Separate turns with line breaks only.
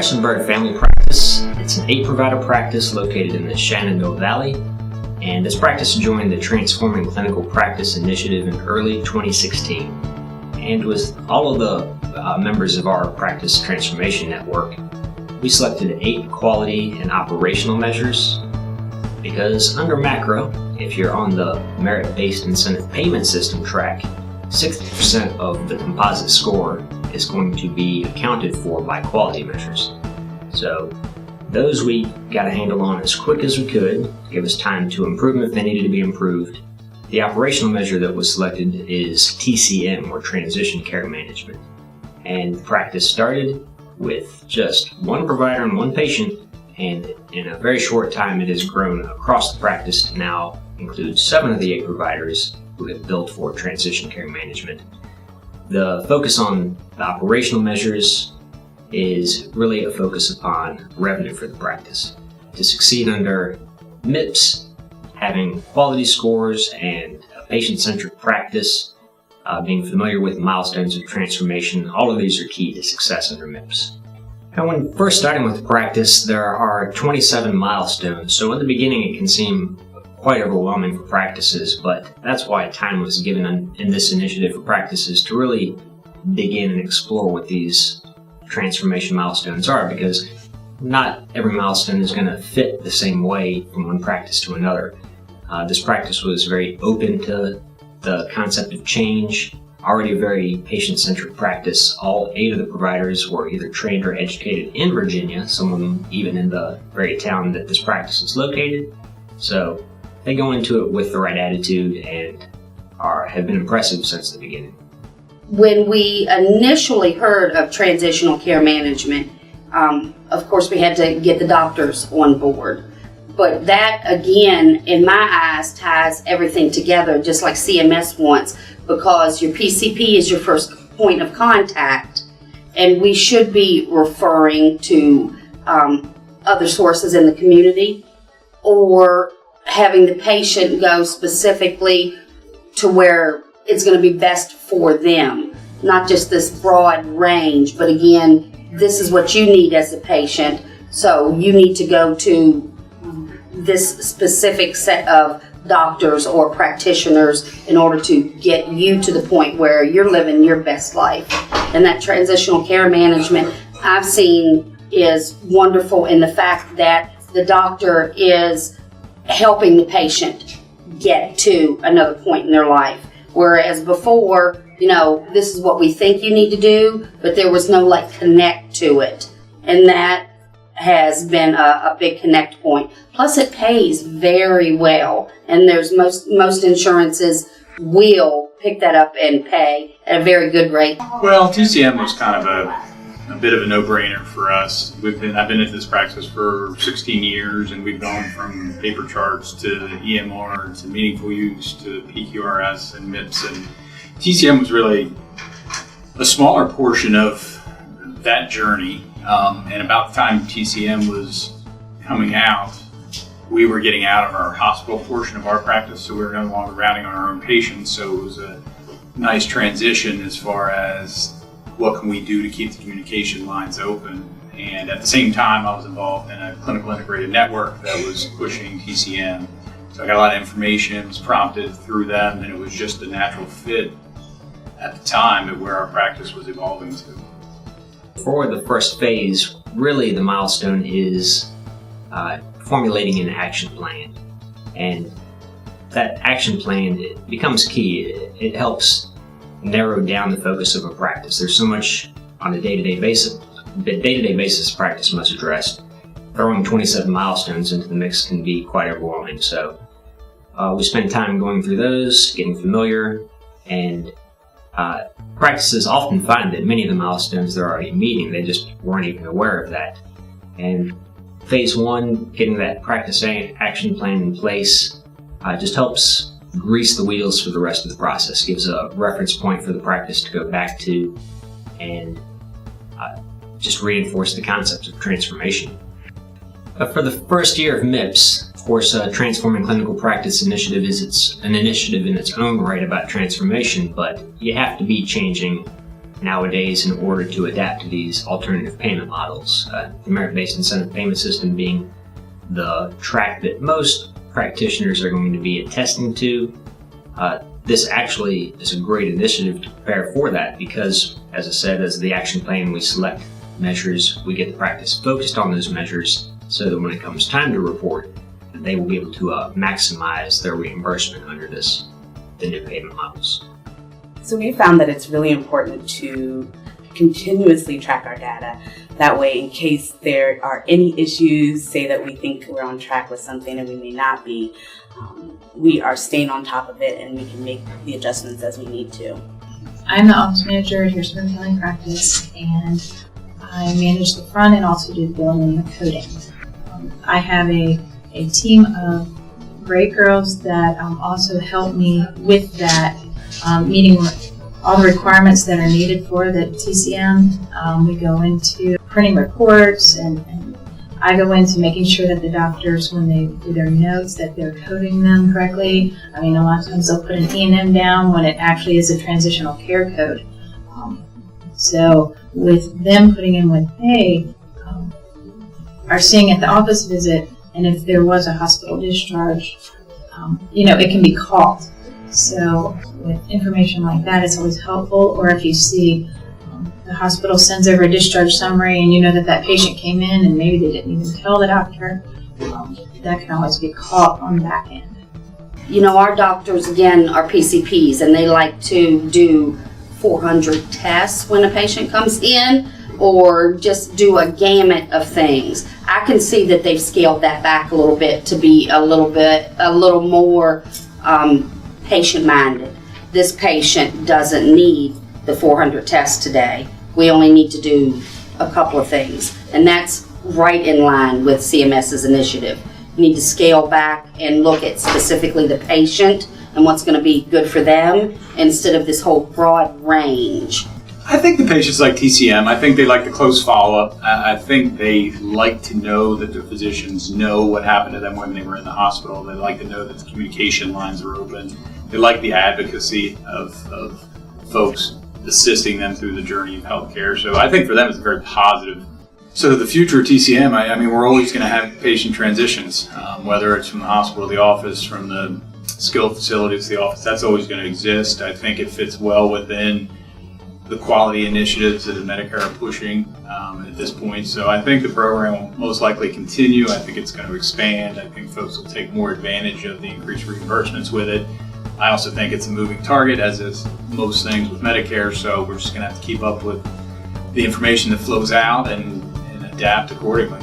Harrisonburg Family Practice. It's an 8-provider practice located in the Shenandoah Valley, and this practice joined the Transforming Clinical Practice initiative in early 2016. And with all of the members of our practice transformation network, we selected 8 quality and operational measures because under macro, if you're on the merit-based incentive payment system track, 60% of the composite score is going to be accounted for by quality measures. So those we got a handle on as quick as we could, give us time to improve them if they needed to be improved. The operational measure that was selected is TCM, or Transition Care Management. And the practice started with just 1 provider and 1 patient, and in a very short time it has grown across the practice to now include 7 of the 8 providers who have built for Transition Care Management. The focus on the operational measures is really a focus upon revenue for the practice. To succeed under MIPS, having quality scores and a patient-centric practice, being familiar with milestones of transformation, all of these are key to success under MIPS. And when first starting with the practice, there are 27 milestones, so in the beginning it can seem quite overwhelming for practices, but that's why time was given in this initiative for practices to really dig in and explore what these transformation milestones are, because not every milestone is going to fit the same way from one practice to another. This practice was very open to the concept of change, already a very patient-centric practice. All 8 of the providers were either trained or educated in Virginia, some of them even in the very town that this practice is located. So they go into it with the right attitude and have been impressive since the beginning.
When we initially heard of transitional care management, of course we had to get the doctors on board. But that, again, in my eyes, ties everything together, just like CMS wants, because your PCP is your first point of contact, and we should be referring to other sources in the community, or having the patient go specifically to where it's going to be best for them. Not just this broad range, but again, this is what you need as a patient, so you need to go to this specific set of doctors or practitioners in order to get you to the point where you're living your best life. And that transitional care management I've seen is wonderful in the fact that the doctor is helping the patient get to another point in their life. Whereas before, this is what we think you need to do, but there was no connect to it. And that has been a big connect point. Plus it pays very well, and there's most insurances will pick that up and pay at a very good rate.
Well, TCM was kind of a bit of a no-brainer for us. I've been at this practice for 16 years, and we've gone from paper charts to EMR to meaningful use to PQRS and MIPS, and TCM was really a smaller portion of that journey. And about the time TCM was coming out, we were getting out of our hospital portion of our practice, so we were no longer rounding on our own patients. So it was a nice transition as far as what can we do to keep the communication lines open. And at the same time, I was involved in a clinical integrated network that was pushing TCM. So I got a lot of information, was prompted through them, and it was just a natural fit at the time at where our practice was evolving to.
For the first phase, really the milestone is formulating an action plan. And that action plan, it becomes key. It helps narrow down the focus of a practice. There's so much on a day-to-day basis practice must address. Throwing 27 milestones into the mix can be quite overwhelming. So we spend time going through those, getting familiar, and practices often find that many of the milestones they're already meeting, they just weren't even aware of that. And phase 1, getting that practice action plan in place, just helps grease the wheels for the rest of the process, gives a reference point for the practice to go back to, and just reinforce the concept of transformation. But for the first year of MIPS, of course, Transforming Clinical Practice initiative is an initiative in its own right about transformation, but you have to be changing nowadays in order to adapt to these alternative payment models. The merit-based incentive payment system being the track that most practitioners are going to be attesting to. This actually is a great initiative to prepare for that because, as I said, as the action plan, we select measures, we get the practice focused on those measures so that when it comes time to report, they will be able to maximize their reimbursement under the new payment models.
So we found that it's really important to continuously track our data. That way, in case there are any issues, say that we think we're on track with something and we may not be, we are staying on top of it and we can make the adjustments as we need to.
I'm the office manager at Harrisonburg Family Practice, and I manage the front and also do the billing and the coding. I have a team of great girls that also help me with that, meeting all the requirements that are needed for the TCM. We go into printing reports, and I go into making sure that the doctors, when they do their notes, that they're coding them correctly. I mean, a lot of times they'll put an E&M down when it actually is a transitional care code. So with them putting in what they are seeing at the office visit, and if there was a hospital discharge, it can be called. So with information like that, it's always helpful. Or if you see the hospital sends over a discharge summary and you know that patient came in and maybe they didn't even tell the doctor, that can always be caught on the back end.
Our doctors, again, are PCPs, and they like to do 400 tests when a patient comes in, or just do a gamut of things. I can see that they've scaled that back a little bit to be a little more patient-minded. This patient doesn't need the 400 tests today. We only need to do a couple of things, and that's right in line with CMS's initiative. You need to scale back and look at specifically the patient and what's going to be good for them instead of this whole broad range.
I think the patients like TCM. I think they like the close follow-up. I think they like to know that their physicians know what happened to them when they were in the hospital. They like to know that the communication lines are open. They like the advocacy of folks assisting them through the journey of healthcare. So I think for them it's very positive. So the future of TCM, I mean, we're always going to have patient transitions, whether it's from the hospital to the office, from the skilled facility to the office. That's always going to exist. I think it fits well within the quality initiatives that Medicare are pushing at this point. So I think the program will most likely continue. I think it's going to expand. I think folks will take more advantage of the increased reimbursements with it. I also think it's a moving target, as is most things with Medicare, so we're just going to have to keep up with the information that flows out and adapt accordingly.